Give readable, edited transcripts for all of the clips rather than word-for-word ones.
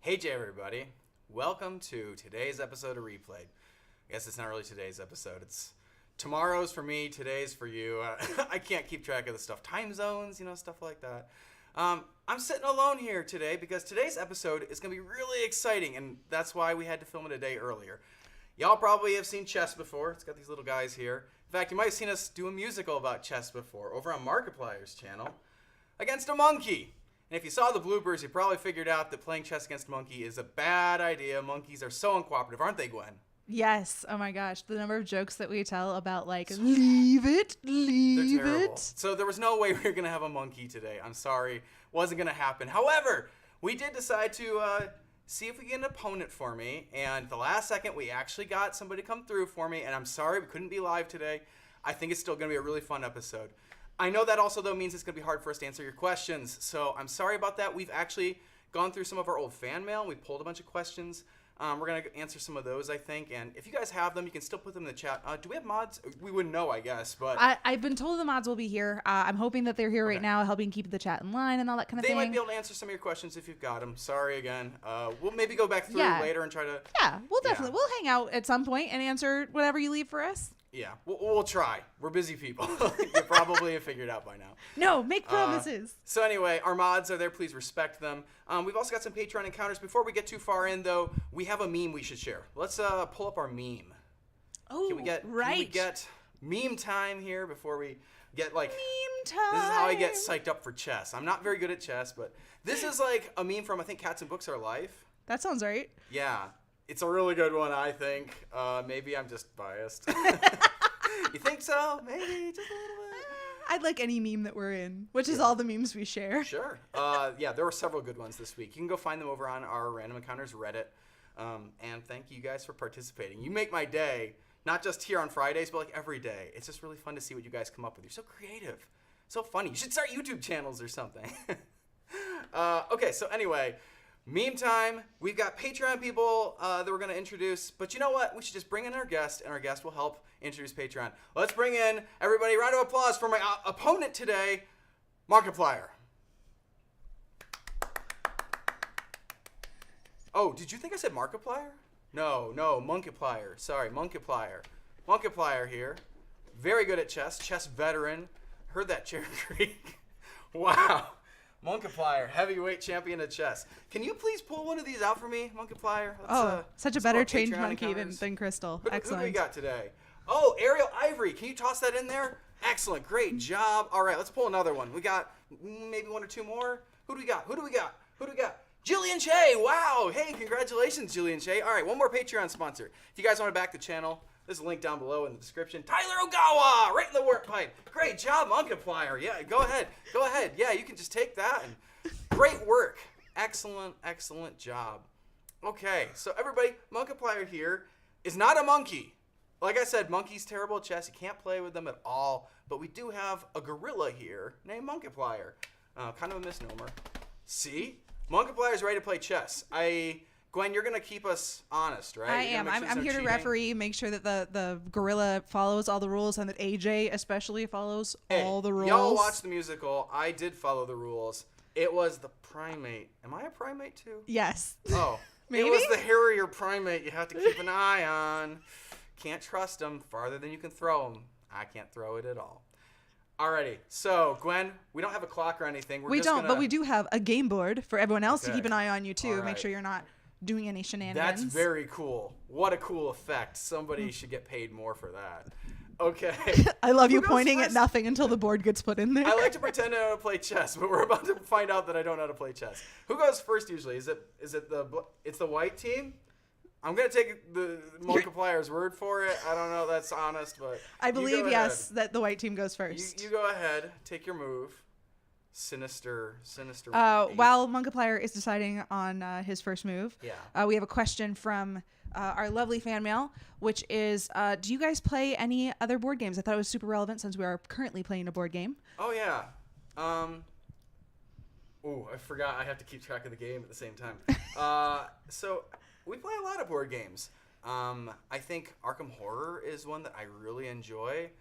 Hey Jay everybody, welcome to today's episode of Replayed. I guess it's not really today's episode, it's tomorrow's for me, today's for you. I can't keep track of the stuff, time zones, stuff like that. I'm sitting alone here today because today's episode is going to be really exciting, and that's why we had to film it a day earlier. Y'all probably have seen chess before. It's got these little guys here. In fact, you might have seen us do a musical about chess before over on Markiplier's channel against a monkey. And if you saw the bloopers, you probably figured out that playing chess against a monkey is a bad idea. Monkeys are so uncooperative, aren't they, Gwen? Yes. Oh my gosh. The number of jokes that we tell about leave it. They're terrible. So there was no way we were going to have a monkey today. I'm sorry. Wasn't going to happen. However, we did decide to see if we get an opponent for me. And at the last second, we actually got somebody to come through for me. And I'm sorry we couldn't be live today. I think it's still going to be a really fun episode. I know that also, though, means it's going to be hard for us to answer your questions. So I'm sorry about that. We've actually gone through some of our old fan mail. We pulled a bunch of questions. We're going to answer some of those, I think. And if you guys have them, you can still put them in the chat. Do we have mods? We wouldn't know, I guess. But I've been told the mods will be here. I'm hoping that they're here right now, helping keep the chat in line and all that kind of thing. They might be able to answer some of your questions if you've got them. Sorry again. We'll maybe go back through later and try to... Yeah, we'll definitely. We'll hang out at some point and answer whatever you leave for us. Yeah, we'll try. We're busy people. You probably have figured out by now. No, make promises. So anyway, our mods are there. Please respect them. We've also got some Patreon encounters. Before we get too far in, though, we have a meme we should share. Let's pull up our meme. Oh, Can we get meme time here before we get meme time? This is how I get psyched up for chess. I'm not very good at chess, but this is like a meme from, I think, Cats and Books Are Life. That sounds right. Yeah. It's a really good one, I think. Maybe I'm just biased. You think so? Maybe just a little bit. I'd like any meme that we're in, which is all the memes we share. Sure. Yeah, there were several good ones this week. You can go find them over on our Random Encounters Reddit. And thank you guys for participating. You make my day, not just here on Fridays, but like every day. It's just really fun to see what you guys come up with. You're so creative. So funny. You should start YouTube channels or something. Okay, so anyway... Meme time. We've got Patreon people that we're going to introduce. But you know what? We should just bring in our guest, and our guest will help introduce Patreon. Let's bring in, everybody, round of applause for my opponent today, Markiplier. Oh, did you think I said Markiplier? No, Monkiplier. Sorry, Monkiplier. Monkiplier here. Very good at chess. Chess veteran. Heard that chair creak. Wow. Monkiplier, heavyweight champion of chess. Can you please pull one of these out for me, Monkiplier? Such a better trained monkey than Crystal. Excellent. Who do we got today? Oh, Ariel Ivory. Can you toss that in there? Excellent. Great job. All right, let's pull another one. We got maybe one or two more. Who do we got? Jillian Shea. Wow. Hey, congratulations, Jillian Shea. All right, one more Patreon sponsor. If you guys want to back the channel, there's a link down below in the description. Tyler Ogawa, right in the work pipe. Great job, Monkiplier. Yeah, go ahead. Yeah, you can just take that. And great work. Excellent job. Okay, so everybody, Monkiplier here is not a monkey. Like I said, monkey's terrible at chess. You can't play with them at all. But we do have a gorilla here named Monkiplier. Kind of a misnomer. See? Monkiplier's ready to play chess. Gwen, you're going to keep us honest, right? I am. I'm here to referee, make sure that the gorilla follows all the rules and that AJ especially follows all the rules. Y'all watched the musical. I did follow the rules. It was the primate. Am I a primate too? Yes. Oh. Maybe? It was the hairier primate you have to keep an eye on. Can't trust him farther than you can throw him. I can't throw it at all. Alrighty, so Gwen, we don't have a clock or anything. But we do have a game board for everyone else to keep an eye on you too. Make sure you're not doing any shenanigans. That's very cool. What a cool effect. Somebody should get paid more for that. Okay. I love you pointing at nothing until the board gets put in there. I like to pretend I know how to play chess, but we're about to find out that I don't know how to play chess. Who goes first usually? Is it the white team? I'm going to take the Markiplier's word for it. I don't know. That's honest, but I believe, yes, that the white team goes first. You go ahead. Take your move. Sinister. While Monkiplier is deciding on his first move, we have a question from our lovely fan mail, which is, do you guys play any other board games? I thought it was super relevant since we are currently playing a board game. Oh, yeah. I forgot. I have to keep track of the game at the same time. So we play a lot of board games. I think Arkham Horror is one that I really enjoy.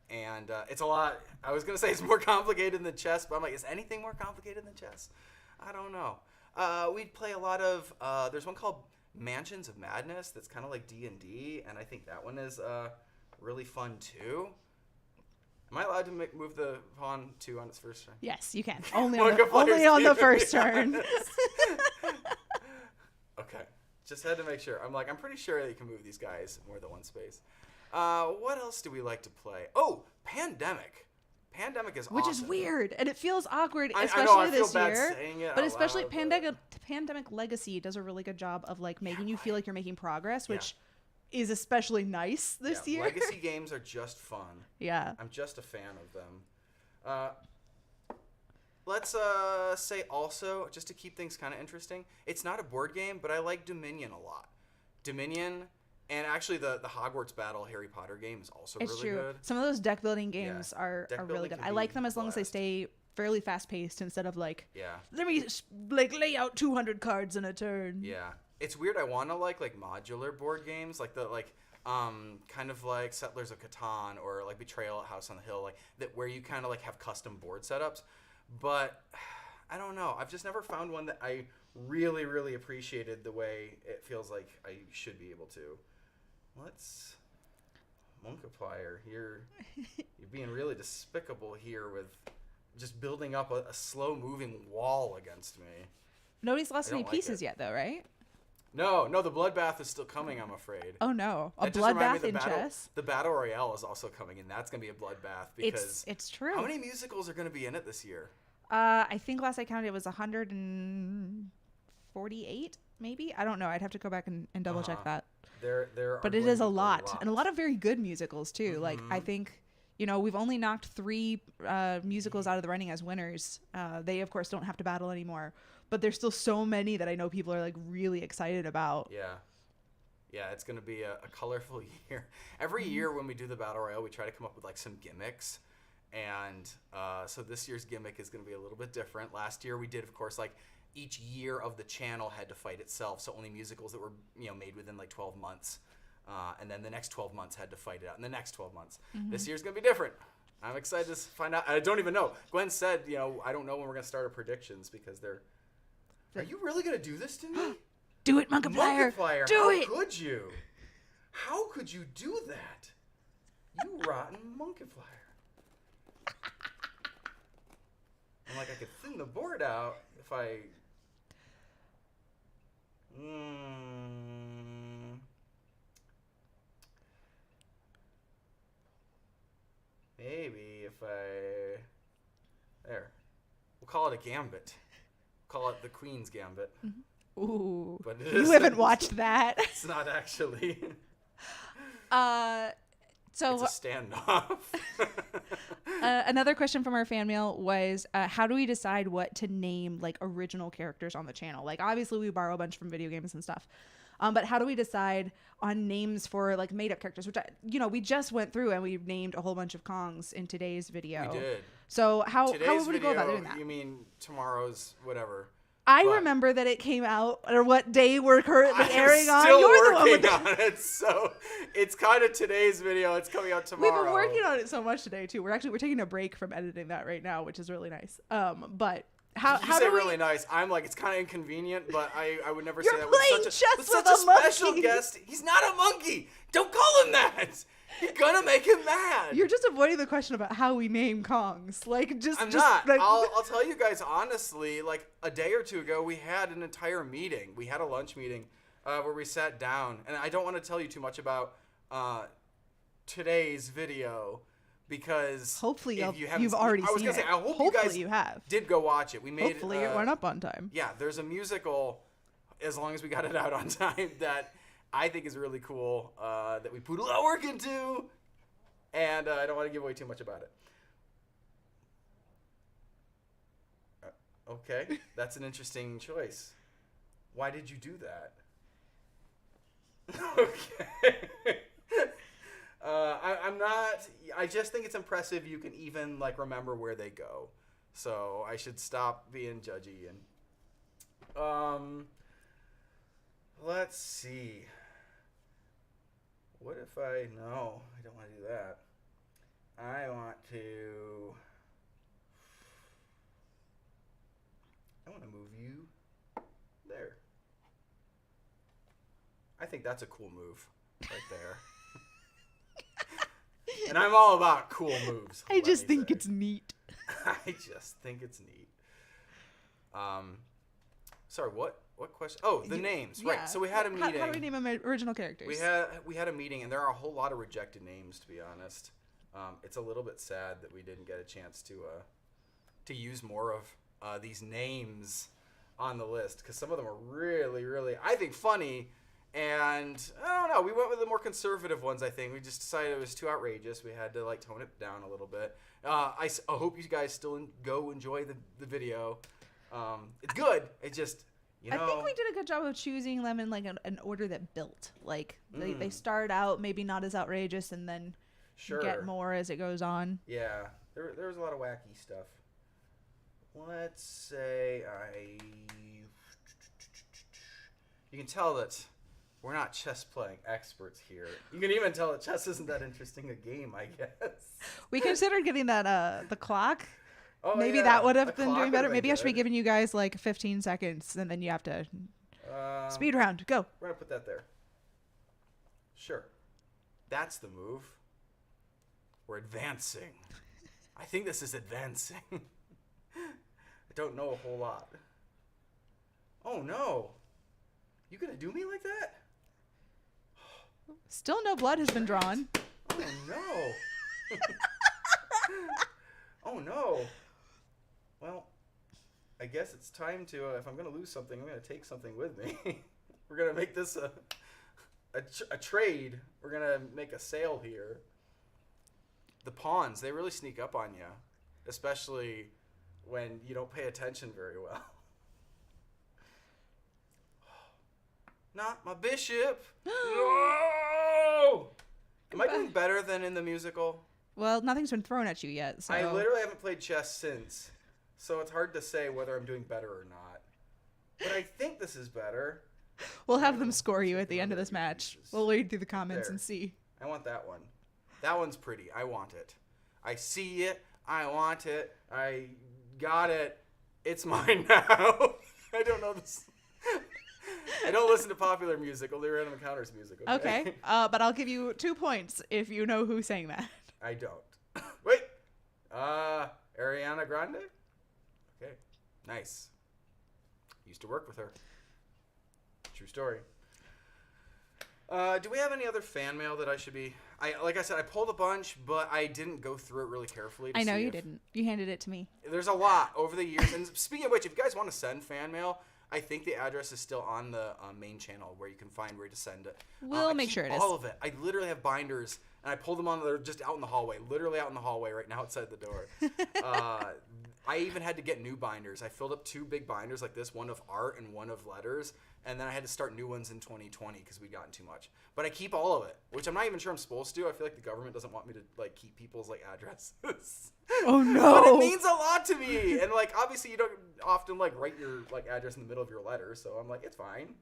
And it's a lot. I was going to say it's more complicated than chess, but I'm like, is anything more complicated than chess? I don't know. We'd play a lot of. There's one called Mansions of Madness that's kind of like D&D, and I think that one is really fun too. Am I allowed to move the pawn 2 on its first turn? Yes, you can. Only on the first turn. Okay. Just had to make sure. I'm pretty sure that you can move these guys more than one space. What else do we like to play? Oh, Pandemic. Pandemic is Which awesome. is weird, and it feels awkward, especially I know, I this feel bad year. saying it But out especially loud, Pandemic Legacy does a really good job of like making you feel like you're making progress, which is especially nice this year. Legacy games are just fun. Yeah. I'm just a fan of them. Let's say also, just to keep things kind of interesting, it's not a board game, but I like Dominion a lot. Dominion, and actually the Hogwarts Battle Harry Potter game is also really good. Some of those deck building games are really good. I like them as long as they stay fairly fast paced instead of like, let me like lay out 200 cards in a turn. Yeah. It's weird. I want to like modular board games, like the kind of like Settlers of Catan or like Betrayal at House on the Hill, like that where you kind of like have custom board setups. But I don't know. I've just never found one that I really, really appreciated the way it feels like I should be able to. Let's Monkiplier here. You're being really despicable here with just building up a slow-moving wall against me. Nobody's lost any pieces yet, though, right? No, the bloodbath is still coming, I'm afraid. Oh no, a bloodbath in chess? The Battle Royale is also coming, and that's going to be a bloodbath because... It's true. How many musicals are going to be in it this year? I think last I counted it was 148, maybe? I don't know. I'd have to go back and double check that. But it is a lot. And a lot of very good musicals, too. Mm-hmm. Like, I think... we've only knocked 3 musicals out of the running as winners. They, of course, don't have to battle anymore. But there's still so many that I know people are, like, really excited about. Yeah. Yeah, it's going to be a colorful year. Every year when we do the Battle Royale, we try to come up with, like, some gimmicks. And so this year's gimmick is going to be a little bit different. Last year we did, of course, like, each year of the channel had to fight itself. So only musicals that were, made within, like, 12 months. And then the next 12 months had to fight it out in the next 12 months. Mm-hmm. This year's going to be different. I'm excited to find out. I don't even know. Gwen said, I don't know when we're going to start our predictions because they're... Are you really going to do this to me? Do it, Monkiplier. Do it. How could you? How could you do that? You rotten Monkiplier. I'm like, I could thin the board out if I... Maybe if I... There. We'll call it a gambit. Call it the Queen's Gambit. Mm-hmm. Ooh. But you haven't watched that. It's not actually. So it's a standoff. Another question from our fan mail was, how do we decide what to name like original characters on the channel? Like obviously we borrow a bunch from video games and stuff. But how do we decide on names for like made up characters, which we just went through and we named a whole bunch of Kongs in today's video. We did. So how would we go about doing that? You mean tomorrow's whatever? I remember that it came out, or what day we're currently airing on. You're the one with on it, so it's kind of today's video. It's coming out tomorrow. We've been working on it so much today too. We're taking a break from editing that right now, which is really nice. But how do we... really nice? I'm like, it's kind of inconvenient, but I would never say that with such a special guest. He's not a monkey. Don't call him that. You're gonna make him mad. You're just avoiding the question about how we name Kongs. Like, I'm not. Like... I'll tell you guys honestly. Like a day or two ago, we had an entire meeting. We had a lunch meeting where we sat down, and I don't want to tell you too much about today's video because hopefully you've already seen it. I hope hopefully you have. Did go watch it. We made hopefully it went up on time. Yeah, there's a musical. As long as we got it out on time, that I think is really cool that we put a lot of work into, and I don't want to give away too much about it. Okay, that's an interesting choice. Why did you do that? Okay. I'm not... I just think it's impressive you can even, like, remember where they go. So I should stop being judgy and... Let's see. What if I... No, I don't want to do that. I want to move you think that's a cool move right there. And I'm all about cool moves. I just think it's neat. I just think it's neat. Sorry, what question? Oh, the names. Right. So we had a meeting. How do we name them original characters? We had a meeting, and there are a whole lot of rejected names, to be honest. It's a little bit sad that we didn't get a chance to use more of these names on the list, because some of them are really, really, I think, funny. And I don't know, we went with the more conservative ones, I think. We just decided it was too outrageous. We had to like tone it down a little bit. I hope you guys still go enjoy the video. It's good. It just, you know. I think we did a good job of choosing them in like an order that built. Like they start out maybe not as outrageous and then get more as it goes on. Yeah, there was a lot of wacky stuff. Let's say you can tell that we're not chess playing experts here. You can even tell that chess isn't that interesting a game, I guess. We considered getting that the clock. Oh, maybe yeah. that would have been doing better. Maybe I should be good. giving you guys like 15 seconds, and then you have to speed round. Go. We're gonna put that there. Sure, that's the move. We're advancing. I think this is advancing. I don't know a whole lot. Oh no! You gonna do me like that? Still no blood has been drawn. Oh no! Oh no! Well, I guess it's time to. If I'm gonna lose something, I'm gonna take something with me. We're gonna make this a trade. We're gonna make a sale here. The pawns, they really sneak up on you, especially when you don't pay attention very well. Not my bishop. No! Am I doing better than in the musical? Well, nothing's been thrown at you yet. So I literally haven't played chess since, so it's hard to say whether I'm doing better or not. But I think this is better. We'll have them score you at the end of this match. We'll read through the comments and see. I want that one. That one's pretty. I want it. I see it. I want it. I got it. It's mine now. I don't know this. I don't listen to popular music, only Random Encounters music. Okay. But I'll give you 2 points if you know who sang that. I don't. Wait. Ariana Grande? Okay. Nice. Used to work with her. True story. Do we have any other fan mail that I should be... like I said, I pulled a bunch, but I didn't go through it really carefully. I know you didn't. You handed it to me. There's a lot over the years. And speaking of which, if you guys want to send fan mail, I think the address is still on the main channel where you can find where to send it. We'll make sure it is. All of it. I literally have binders, and I pulled them on. They're just out in the hallway, literally out in the hallway right now outside the door. I even had to get new binders. I filled up 2 big binders like this, one of art and one of letters, and then I had to start new ones in 2020 because we'd gotten too much. But I keep all of it, which I'm not even sure I'm supposed to. I feel like the government doesn't want me to like keep people's like addresses. Oh no! But it means a lot to me, and like obviously you don't often like write your like address in the middle of your letter, so I'm like, it's fine.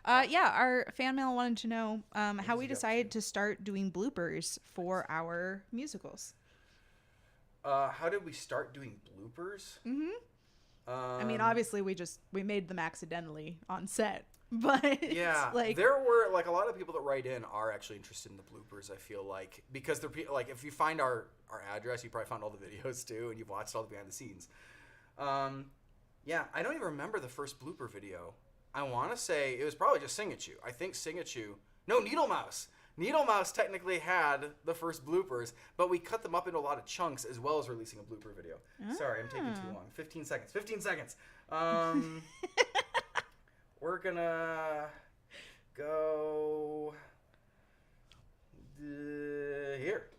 Yeah, our fan mail wanted to know how we decided to start doing bloopers for our musicals. How did we start doing bloopers? Mm-hmm. I mean, obviously we made them accidentally on set, but yeah, like there were like a lot of people that write in are actually interested in the bloopers. I feel like because they're like if you find our address, you probably found all the videos too, and you've watched all the behind the scenes. Yeah, I don't even remember the first blooper video. I want to say it was probably just Sing It You. I think Sing It You. No, Needle Mouse. Needle Mouse technically had the first bloopers, but we cut them up into a lot of chunks as well as releasing a blooper video. Sorry, I'm taking too long. 15 seconds. 15 seconds. We're gonna go here.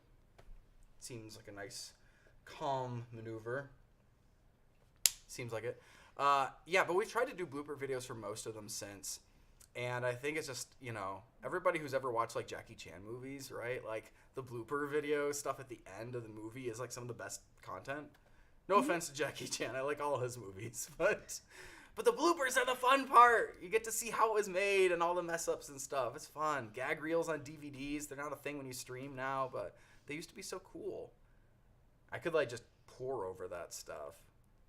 Seems like a nice, calm maneuver. Seems like it. Yeah, but we've tried to do blooper videos for most of them since. And I think it's just, you know, everybody who's ever watched, like, Jackie Chan movies, right? Like, the blooper video stuff at the end of the movie is, like, some of the best content. No offense to Jackie Chan. I like all his movies. But the bloopers are the fun part. You get to see how it was made and all the mess-ups and stuff. It's fun. Gag reels on DVDs. They're not a thing when you stream now, but they used to be so cool. I could, like, just pour over that stuff.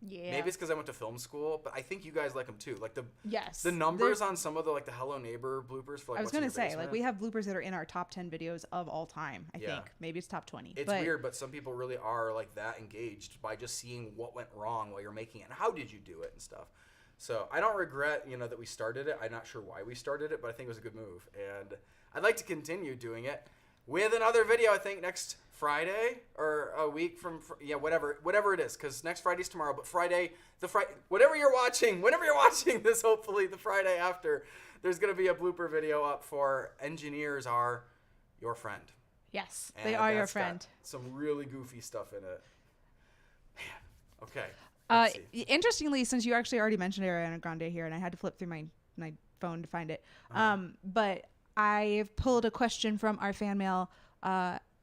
Yeah. Maybe it's because I went to film school, but I think you guys like them too. Like the numbers on some of the like the Hello Neighbor bloopers for like. I was gonna say like we have bloopers that are in our top 10 videos of all time. I think maybe it's top 20. It's weird, but some people really are like that engaged by just seeing what went wrong while you're making it and how did you do it and stuff. So I don't regret that we started it. I'm not sure why we started it, but I think it was a good move, and I'd like to continue doing it with another video. I think next Friday or a week from whatever it is, because next Friday's tomorrow, but whenever you're watching this, hopefully the Friday after, there's gonna be a blooper video up for Engineers Are Your Friend. Yes, and they are your friend. Some really goofy stuff in it. Man, okay. Interestingly, since you actually already mentioned Ariana Grande here, and I had to flip through my phone to find it, but I've pulled a question from our fan mail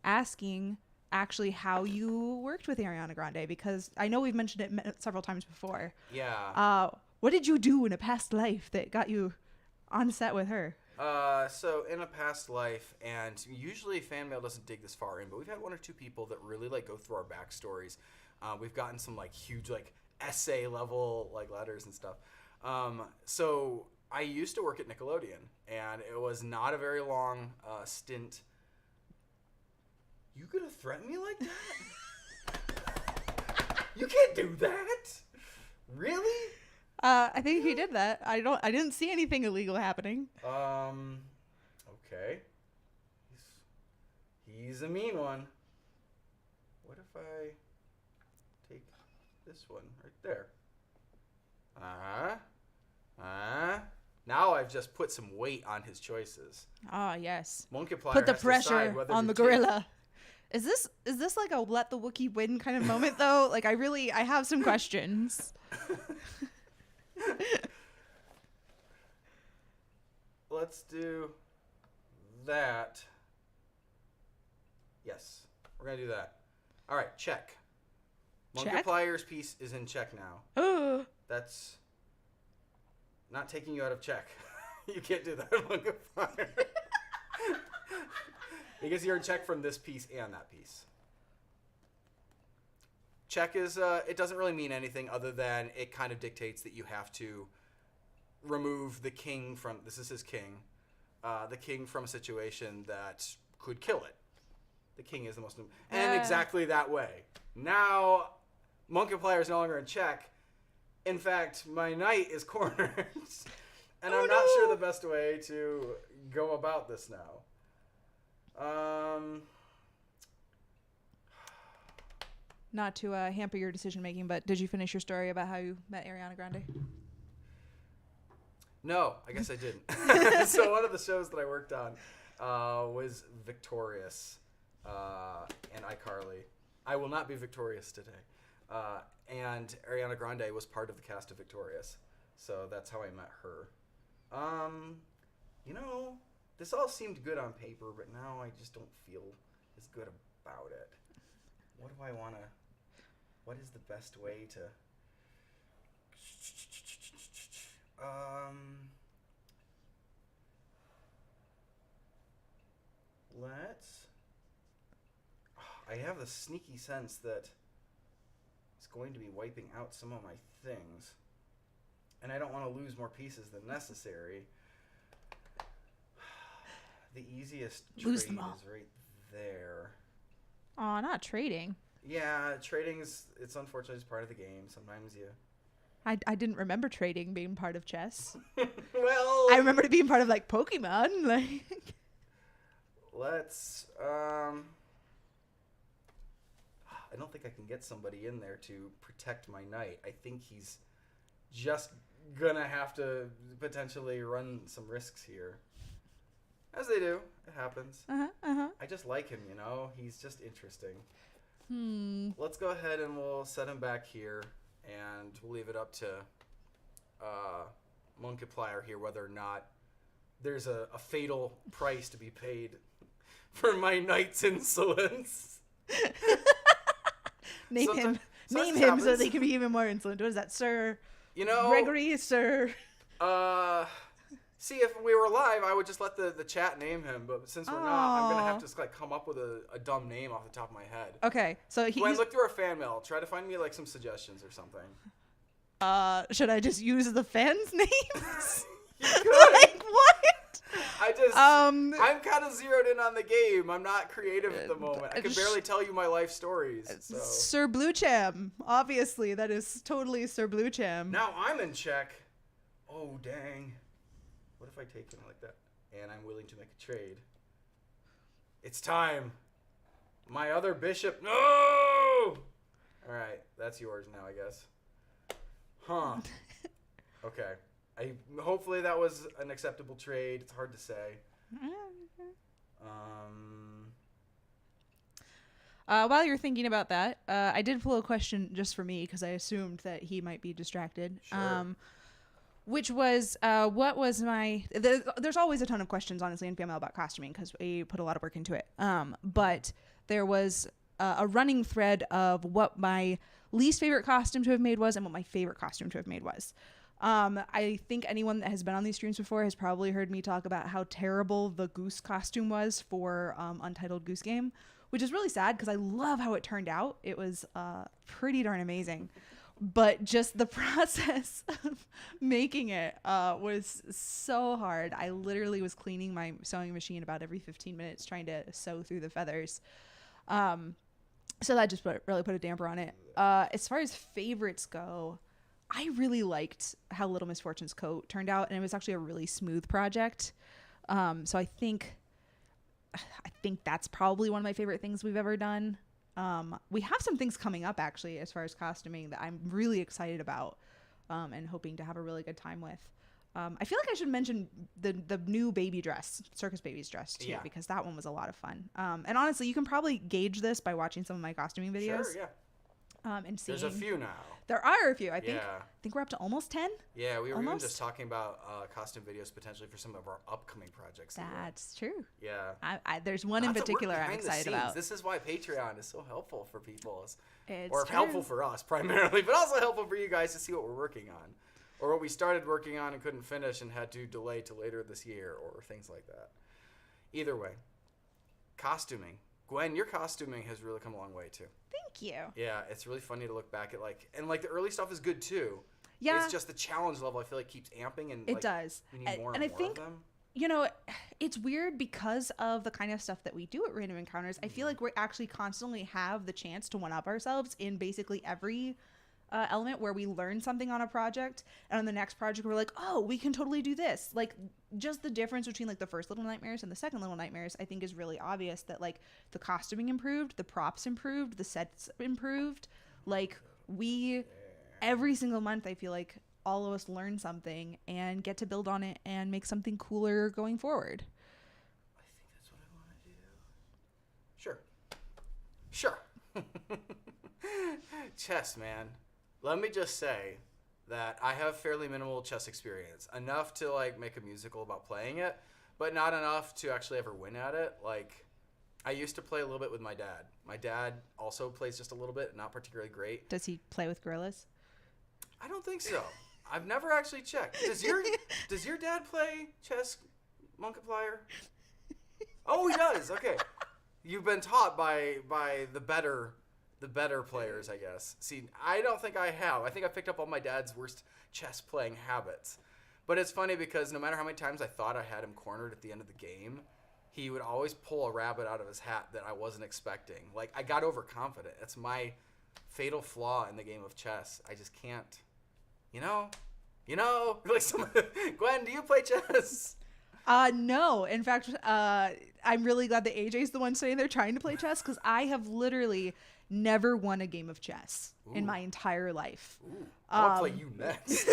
asking actually how you worked with Ariana Grande, because I know we've mentioned it several times before. Yeah. What did you do in a past life that got you on set with her? So in a past life, and usually fan mail doesn't dig this far in, but we've had one or two people that really like go through our backstories. We've gotten some like huge like essay level like letters and stuff. So I used to work at Nickelodeon, and it was not a very long stint. You gonna threaten me like that? You can't do that. Really? I think he did that. I didn't see anything illegal happening. Okay. He's a mean one. What if I take this one right there? Now I've just put some weight on his choices. Ah, yes. Monkeyplier put the pressure on the gorilla. Is this like a let the Wookiee win kind of moment though? Like I have some questions. Let's do that. Yes, we're gonna do that. All right, check. Monkeyplier's piece is in check now. Oh. That's not taking you out of check. You can't do that, Monkeyplier. Because you're in check from this piece and that piece. Check is, it doesn't really mean anything other than it kind of dictates that you have to remove the king from, this is his king, the king from a situation that could kill it. The king is the most, and exactly that way. Now, Monkeyplier is no longer in check. In fact, my knight is cornered. And I'm not sure the best way to go about this now. Not to hamper your decision making, but did you finish your story about how you met Ariana Grande? No, I guess I didn't. So one of the shows that I worked on was Victorious and iCarly. I will not be Victorious today. And Ariana Grande was part of the cast of Victorious. So that's how I met her. This all seemed good on paper, but now I just don't feel as good about it. What do I want to... What is the best way to... I have the sneaky sense that it's going to be wiping out some of my things. And I don't want to lose more pieces than necessary. The easiest trade is right there. Aw, not trading. Yeah, it's unfortunately just part of the game. Sometimes you... I didn't remember trading being part of chess. Well... I remember it being part of, like, Pokemon. Like... Let's... I don't think I can get somebody in there to protect my knight. I think he's just gonna have to potentially run some risks here. As they do. It happens. I just like him, He's just interesting. Let's go ahead and we'll set him back here, and we'll leave it up to Monkeyplier here whether or not there's a fatal price to be paid for my knight's insolence. Name him so they can be even more insolent. What is that, Sir? Gregory, Sir? See, if we were live, I would just let the chat name him. But since we're not, I'm gonna have to like come up with a dumb name off the top of my head. Okay, so Gwen, look through our fan mail. Try to find me like some suggestions or something. Should I just use the fans' names? You could. Like what? I'm kind of zeroed in on the game. I'm not creative at the moment. I can barely tell you my life stories. So. Sir Bluecham. Obviously, that is totally Sir Bluecham. Now I'm in check. Oh, dang. What if I take him like that? And I'm willing to make a trade. It's time. My other bishop. No! All right. That's yours now, I guess. Huh. Okay. Hopefully that was an acceptable trade. It's hard to say. While you're thinking about that, I did pull a question just for me because I assumed that he might be distracted. Sure. Which was, what was my... There's always a ton of questions, honestly, in PML about costuming because we put a lot of work into it. But there was a running thread of what my least favorite costume to have made was and what my favorite costume to have made was. I think anyone that has been on these streams before has probably heard me talk about how terrible the goose costume was for Untitled Goose Game, which is really sad because I love how it turned out. It was pretty darn amazing. But just the process of making it was so hard. I literally was cleaning my sewing machine about every 15 minutes trying to sew through the feathers. So that just really put a damper on it. As far as favorites go, I really liked how Little Misfortune's coat turned out, and it was actually a really smooth project. So I think that's probably one of my favorite things we've ever done. We have some things coming up actually as far as costuming that I'm really excited about and hoping to have a really good time with. I feel like I should mention the new baby dress, Circus Baby's dress too, because that one was a lot of fun. And honestly, you can probably gauge this by watching some of my costuming videos. Sure, yeah. And seeing. There's a few now. There are a few. I think we're up to almost 10. Yeah, we were even just talking about costume videos potentially for some of our upcoming projects. That's true. Yeah. There's one in particular I'm excited about. This is why Patreon is so helpful for people. It's true. Helpful for us primarily, but also helpful for you guys to see what we're working on. Or what we started working on and couldn't finish and had to delay to later this year or things like that. Either way, costuming. Gwen, your costuming has really come a long way too. Thank you. Yeah, it's really funny to look back at and the early stuff is good too. Yeah. It's just the challenge level I feel like keeps amping and it does. We need more and I more think, of them. You know, it's weird because of the kind of stuff that we do at Random Encounters. I feel like we actually constantly have the chance to one-up ourselves in basically every element where we learn something on a project, and on the next project we're like, oh, we can totally do this. Like, just the difference between like the first Little Nightmares and the second Little Nightmares I think is really obvious, that like the costuming improved, the props improved, the sets improved. Like, we every single month I feel like all of us learn something and get to build on it and make something cooler going forward. I think that's what I want to do. Sure. Chess, man. Let me just say that I have fairly minimal chess experience. Enough to like make a musical about playing it, but not enough to actually ever win at it. Like, I used to play a little bit with my dad. My dad also plays just a little bit, not particularly great. Does he play with gorillas? I don't think so. I've never actually checked. Does your dad play chess, Monkiplier? Oh, he does. Okay. You've been taught by the better players, I guess. See, I don't think I have. I think I picked up all my dad's worst chess playing habits. But it's funny because no matter how many times I thought I had him cornered at the end of the game, he would always pull a rabbit out of his hat that I wasn't expecting. Like, I got overconfident. It's my fatal flaw in the game of chess. I just can't, you know, like Gwen, do you play chess? No. In fact, I'm really glad that AJ's the one sitting there trying to play chess, because I have literally never won a game of chess in my entire life. Ooh, I'll play you next.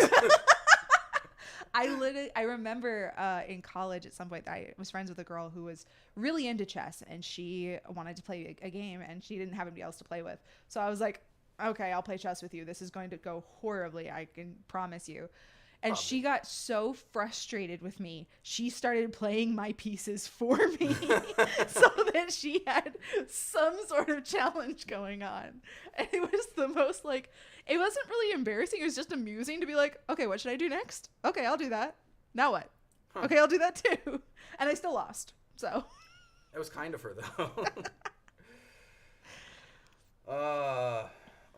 I remember in college at some point I was friends with a girl who was really into chess, and she wanted to play a game, and she didn't have anybody else to play with. So I was like, okay, I'll play chess with you. This is going to go horribly, I can promise you. And she got so frustrated with me, she started playing my pieces for me so that she had some sort of challenge going on. And it was the most, like, it wasn't really embarrassing. It was just amusing to be like, okay, what should I do next? Okay, I'll do that. Now what? Okay, I'll do that too. And I still lost. So. It was kind of her though.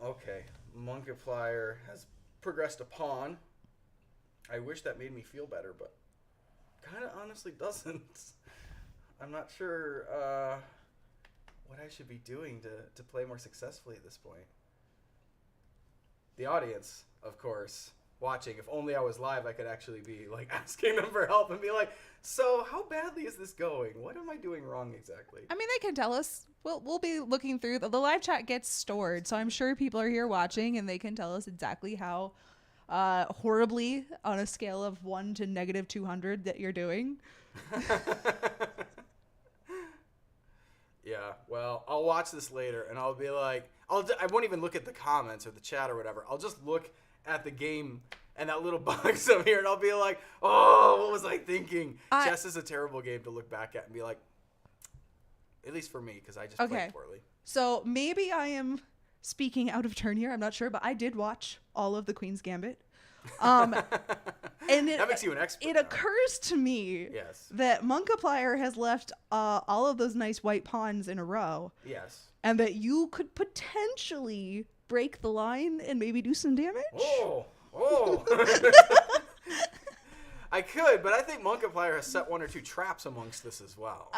Okay. Monkiplier has progressed a pawn. I wish that made me feel better, but kind of honestly doesn't. I'm not sure what I should be doing to play more successfully at this point. The audience, of course, watching. If only I was live, I could actually be like asking them for help and be like, "So, how badly is this going? What am I doing wrong exactly?" I mean, they can tell us. We'll be looking through. The live chat gets stored, so I'm sure people are here watching, and they can tell us exactly how horribly, on a scale of 1 to -200, that you're doing. Yeah, well, I'll watch this later, and I'll be like, I won't even look at the comments or the chat or whatever. I'll just look at the game and that little box up here, and I'll be like, oh, what was I thinking? Chess is a terrible game to look back at and be like, at least for me, because I just played poorly. So maybe I am speaking out of turn here. I'm not sure, but I did watch all of the Queen's Gambit. And that makes you an expert. It occurs to me that Monkiplier has left all of those nice white pawns in a row. Yes. And that you could potentially break the line and maybe do some damage. Oh. I could, but I think Monkiplier has set 1 or 2 traps amongst this as well.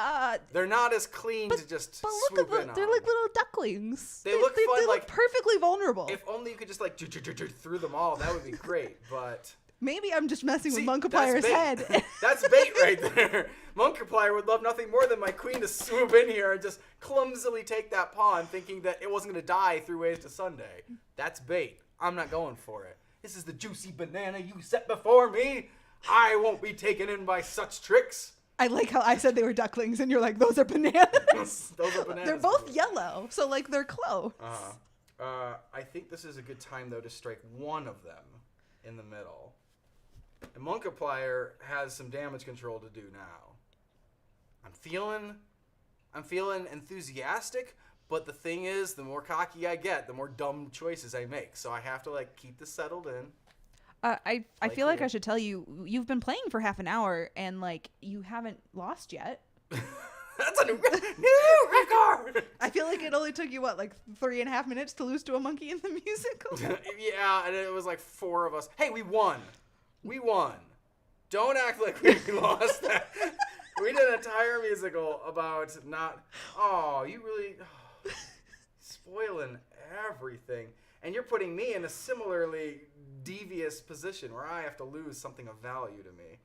They're not as clean to just swoop in on. They're like little ducklings. They look fun. They look perfectly vulnerable. If only you could just like through them all, that would be great. But maybe I'm just messing with Monkiplier's head. That's bait right there. Monkiplier would love nothing more than my queen to swoop in here and just clumsily take that pawn, thinking that it wasn't going to die 3 ways to Sunday. That's bait. I'm not going for it. This is the juicy banana you set before me. I won't be taken in by such tricks. I like how I said they were ducklings, and you're like, those are bananas. Those are bananas. They're both yellow, so like they're close. I think this is a good time though to strike one of them in the middle. And Monkiplier has some damage control to do now. I'm feeling enthusiastic, but the thing is, the more cocky I get, the more dumb choices I make. So I have to like keep this settled in. I feel like I should tell you, you've been playing for half an hour and like you haven't lost yet. That's a new record. I feel like it only took you, like 3.5 minutes to lose to a monkey in the musical? Yeah, and it was like 4 of us. Hey, we won. Don't act like we lost that. We did an entire musical about not... Oh, you really... spoiling everything. And you're putting me in a similarly devious position where I have to lose something of value to me.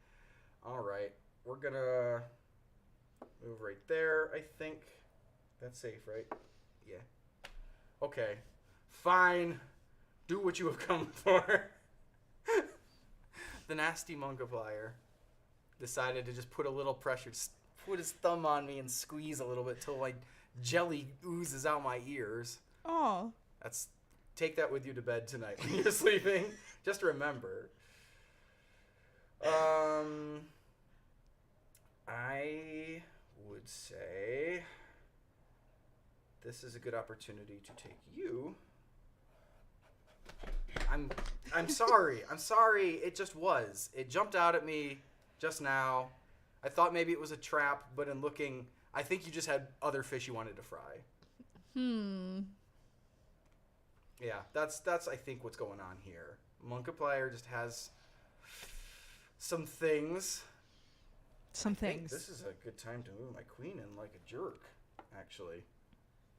All right. We're going to move right there, I think. That's safe, right? Yeah. Okay. Fine. Do what you have come for. The nasty Monkiplier decided to just put a little pressure, just put his thumb on me and squeeze a little bit till like jelly oozes out my ears. Oh. Take that with you to bed tonight when you're sleeping. Just remember. I would say this is a good opportunity to take you. I'm sorry. It just was. It jumped out at me just now. I thought maybe it was a trap, but in looking, I think you just had other fish you wanted to fry. Yeah, that's I think what's going on here. Monkiplier just has some things. I think this is a good time to move my queen in like a jerk, actually.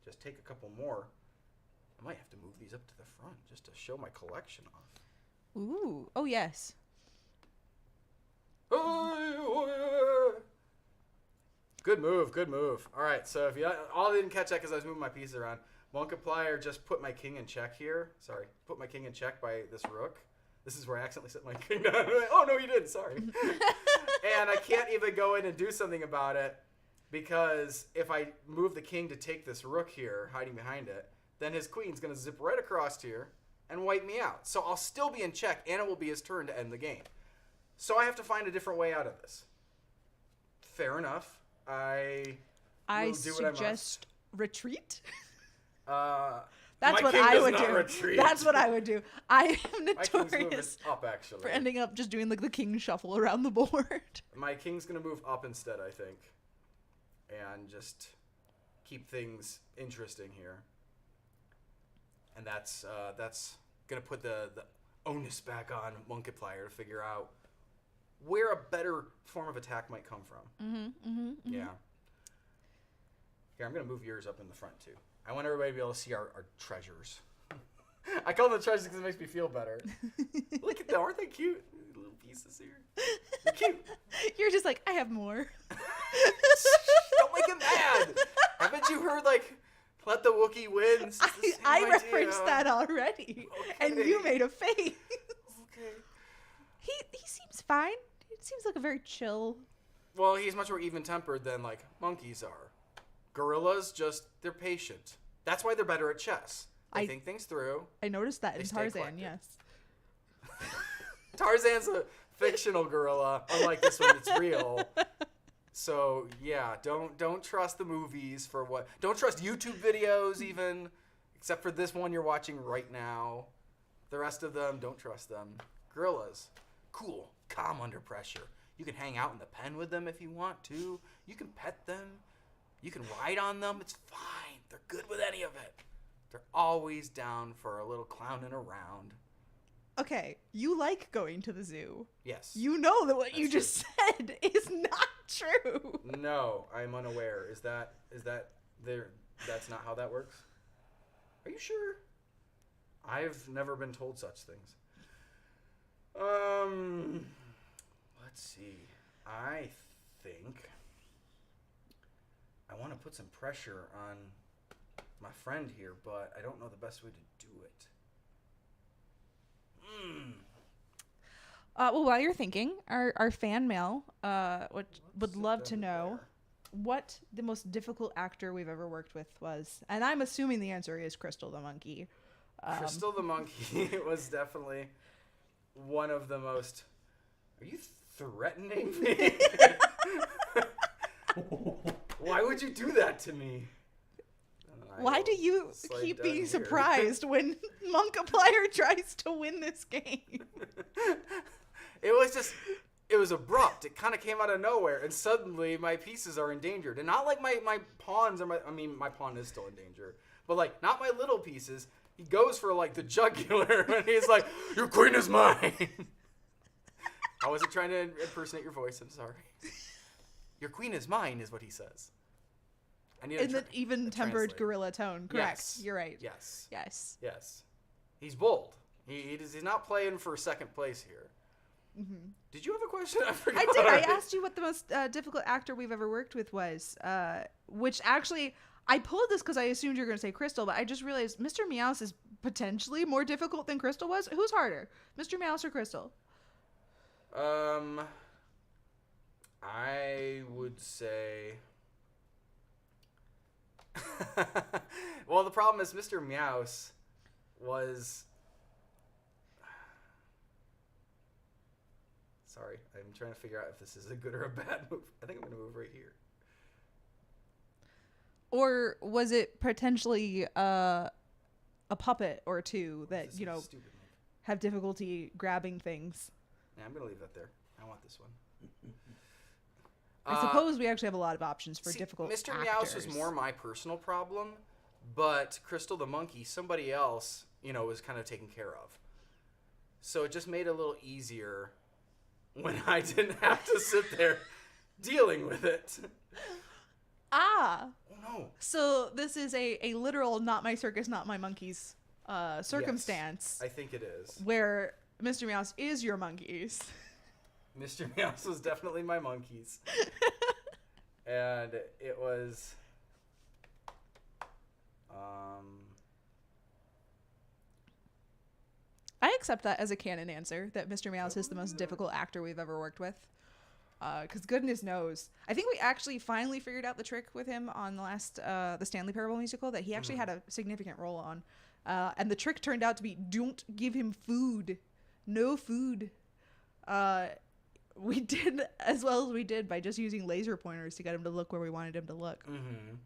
Just take a couple more. I might have to move these up to the front just to show my collection off. Ooh. Oh, yes. Good move. All right, so if you all didn't catch that because I was moving my pieces around, Monkiplier just put my king in check here. Sorry, put my king in check by this rook. This is where I accidentally set my king down. Oh, no, you didn't. Sorry. And I can't even go in and do something about it because if I move the king to take this rook here, hiding behind it, then his queen's going to zip right across here and wipe me out. So I'll still be in check, and it will be his turn to end the game. So I have to find a different way out of this. Fair enough. I suggest retreat. That's My what king I does would not do. retreat. That's what I would do. I am My king's moving notorious up, actually. for ending up just doing like the king shuffle around the board. My king's going to move up instead, I think. And just keep things interesting here. And that's going to put the onus back on Markiplier to figure out where a better form of attack might come from. Yeah. Here, I'm going to move yours up in the front, too. I want everybody to be able to see our treasures. I call them treasures because it makes me feel better. Look at them. Aren't they cute? Little pieces here. They're cute. You're just like, I have more. Don't make him mad. Haven't you heard, like, let the Wookiee win? I referenced that already. Okay. And you made a face. Okay. He seems fine. He seems like a very chill. Well, he's much more even-tempered than, like, monkeys are. Gorillas, they're patient. That's why they're better at chess. They think things through. I noticed that They in stay Tarzan, collected. yes. Tarzan's a fictional gorilla, unlike this one that's real. So, yeah, don't trust the movies for what... Don't trust YouTube videos, even, except for this one you're watching right now. The rest of them, don't trust them. Gorillas, cool, calm under pressure. You can hang out in the pen with them if you want to. You can pet them. You can ride on them. It's fine. They're good with any of it. They're always down for a little clowning around. Okay, you like going to the zoo. Yes. You know that what you just said is not true. No, I'm unaware. Is that there? That's not how that works? Are you sure? I've never been told such things. Let's see. I think I want to put some pressure on my friend here, but I don't know the best way to do it. Well, while you're thinking, our fan mail would love to know what the most difficult actor we've ever worked with was. And I'm assuming the answer is Crystal the monkey. Crystal the monkey was definitely one of the most... Are you threatening me? Why would you do that to me? Why do you keep being surprised when Markiplier tries to win this game? It was abrupt. It kind of came out of nowhere, and suddenly my pieces are endangered. And not like my pawns are my pawn is still in danger. But like, not my little pieces. He goes for like the jugular, and he's like, "Your queen is mine." I wasn't trying to impersonate your voice. I'm sorry. Your queen is mine is what he says. I need in the even-tempered gorilla tone. Correct. Yes. You're right. Yes. Yes. Yes. He's bold. He's not playing for second place here. Mm-hmm. Did you have a question? I forgot. I did. I asked you what the most difficult actor we've ever worked with was, which actually, I pulled this because I assumed you were going to say Crystal, but I just realized Mr. Meowth is potentially more difficult than Crystal was. Who's harder, Mr. Meowth or Crystal? I would say... Well, the problem is Mr. Meowth was... Sorry, I'm trying to figure out if this is a good or a bad move. I think I'm going to move right here. Or was it potentially a puppet or two that, you know, have difficulty grabbing things? Yeah, I'm going to leave that there. I want this one. I suppose we actually have a lot of options for difficult Mr. actors. Meowth was more my personal problem, but Crystal the monkey, somebody else, you know, was kind of taken care of. So it just made it a little easier when I didn't have to sit there dealing with it. Ah. Oh, no. So this is a literal not my circus, not my monkeys circumstance. Yes, I think it is. Where Mr. Meowth is your monkeys. Mr. Meowth was definitely my monkeys. And it was... I accept that as a canon answer, that Mr. Meowth is the most difficult actor we've ever worked with. Because goodness knows. I think we actually finally figured out the trick with him on the last the Stanley Parable musical that he actually had a significant role on. And the trick turned out to be, don't give him food. No food. We did as well as we did by just using laser pointers to get him to look where we wanted him to look. Mm-hmm.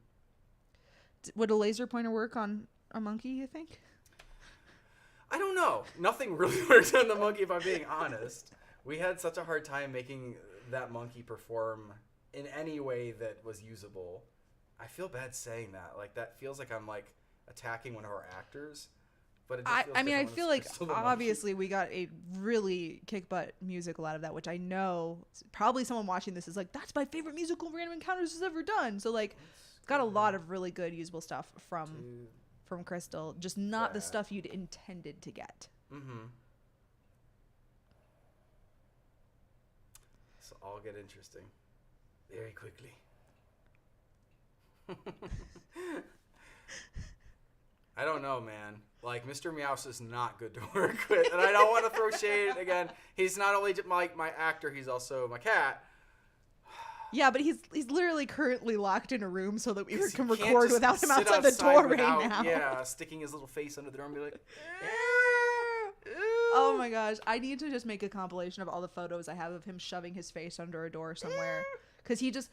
Would a laser pointer work on a monkey, you think? I don't know. Nothing really works on the monkey, if I'm being honest. We had such a hard time making that monkey perform in any way that was usable. I feel bad saying that. Like, that feels like I'm, like, attacking one of our actors. But it just feels I feel like obviously we got a really kick butt musical out of that, which I know probably someone watching this is like, that's my favorite musical Random Encounters has ever done. So, like, got a lot of really good usable stuff from Crystal, just not the stuff you'd intended to get. Mm-hmm. So all get interesting very quickly. I don't know, man. Like, Mr. Meowth is not good to work with, and I don't want to throw shade again. He's not only my actor, he's also my cat. Yeah, but he's literally currently locked in a room so that we can record without him outside the door right now. Yeah, sticking his little face under the door and be like, oh my gosh. I need to just make a compilation of all the photos I have of him shoving his face under a door somewhere. Because he's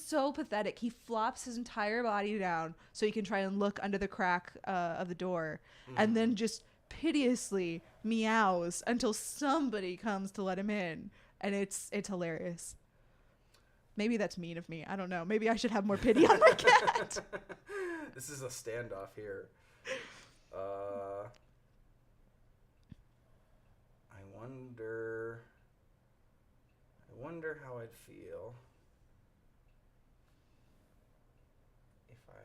so pathetic. He flops his entire body down so he can try and look under the crack of the door. And then just piteously meows until somebody comes to let him in. And it's hilarious. Maybe that's mean of me. I don't know. Maybe I should have more pity on my cat. This is a standoff here. I wonder how I'd feel if I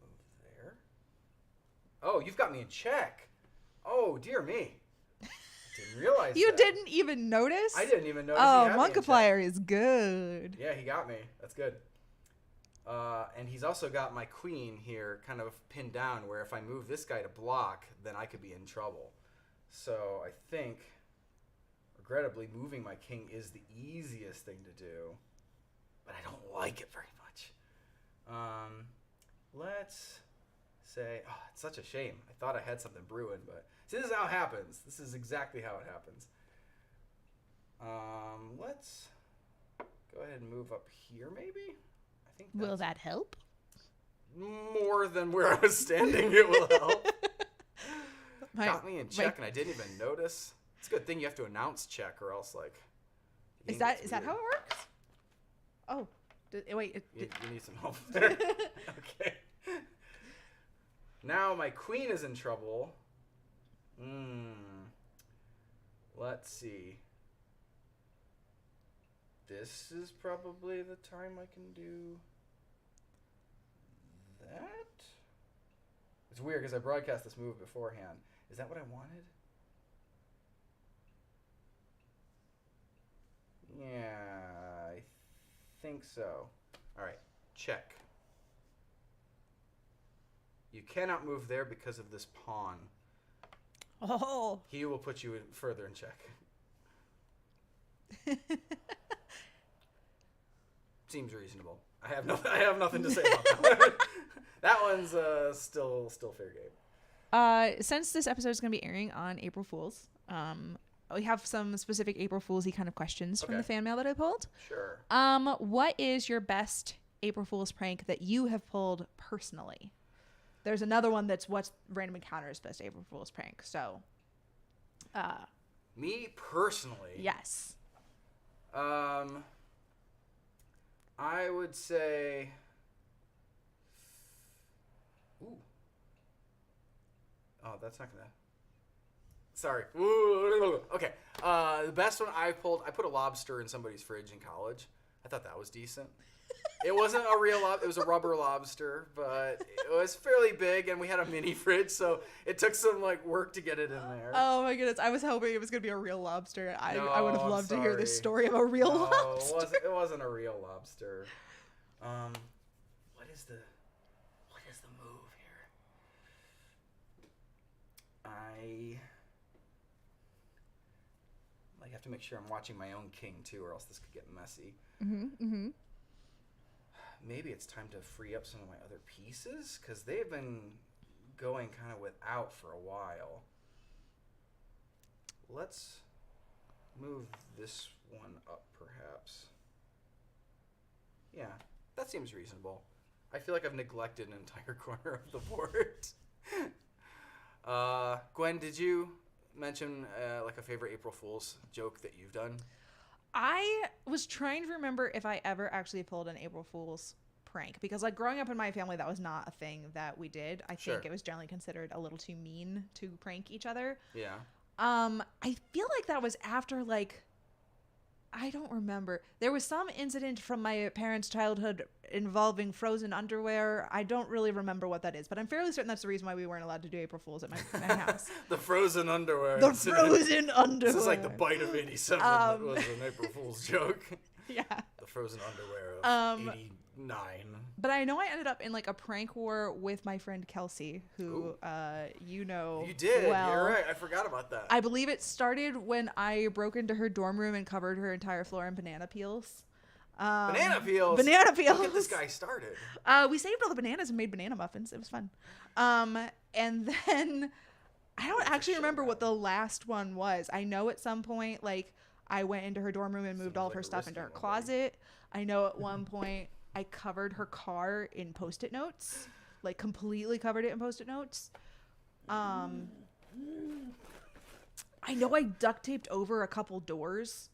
move there. Oh, you've got me in check. Oh, dear me. Didn't realize You that. didn't even notice? I didn't even notice. Oh, Markiplier is good. Yeah, he got me. That's good. And he's also got my queen here kind of pinned down where if I move this guy to block, then I could be in trouble. So I think, regrettably, moving my king is the easiest thing to do. But I don't like it very much. Let's say... Oh, it's such a shame. I thought I had something brewing, but... See, this is how it happens. This is exactly how it happens. Let's go ahead and move up here, maybe? I think Will that help? More than where I was standing, it will help. Got me in check, and I didn't even notice. It's a good thing you have to announce check, or else, like... Is that how it works? Oh. Wait. You need some help there. Okay. Now my queen is in trouble. Let's see. This is probably the time I can do that. It's weird because I broadcast this move beforehand. Is that what I wanted? Yeah, I think so. All right, check. You cannot move there because of this pawn. Oh. He will put you further in check. Seems reasonable. I have nothing to say about that. That one's still fair game. Since this episode is going to be airing on April Fools, we have some specific April Foolsy kind of questions from the fan mail that I pulled. Sure. What is your best April Fool's prank that you have pulled personally? There's another one that's what's Random Encounters best April Fool's prank. So, me personally. Yes. I would say. Ooh. Oh, that's not gonna. Sorry. Ooh, okay. The best one I pulled. I put a lobster in somebody's fridge in college. I thought that was decent. It wasn't a real lobster. It was a rubber lobster, but it was fairly big, and we had a mini fridge, so it took some work to get it in there. Oh my goodness! I was hoping it was gonna be a real lobster. I would have loved to hear this story of a real lobster. It wasn't a real lobster. What is the move here? I have to make sure I'm watching my own king too, or else this could get messy. Mm-hmm. Maybe it's time to free up some of my other pieces, because they've been going kind of without for a while. Let's move this one up, perhaps. Yeah, that seems reasonable. I feel like I've neglected an entire corner of the board. Gwen, did you mention like a favorite April Fool's joke that you've done? I was trying to remember if I ever actually pulled an April Fool's prank, because like growing up in my family, that was not a thing that we did. I think it was generally considered a little too mean to prank each other. Yeah. I feel like that was after like, I don't remember. There was some incident from my parents' childhood involving frozen underwear. I don't really remember what that is, but I'm fairly certain that's the reason why we weren't allowed to do April Fools at my house. The frozen underwear. The frozen underwear. This is like the bite of 87 that was an April Fool's joke. Yeah. The frozen underwear of 89. But I know I ended up in like a prank war with my friend Kelsey, who you know. You did. Well. You're right. I forgot about that. I believe it started when I broke into her dorm room and covered her entire floor in banana peels. Banana peels. Banana peels. Look at this guy started. We saved all the bananas and made banana muffins. It was fun. And then I don't actually remember what the last one was. I know at some point, like, I went into her dorm room and moved all of her stuff into her closet. I know at one point I covered her car in Post-it notes, like completely covered it in Post-it notes. I know I duct taped over a couple doors.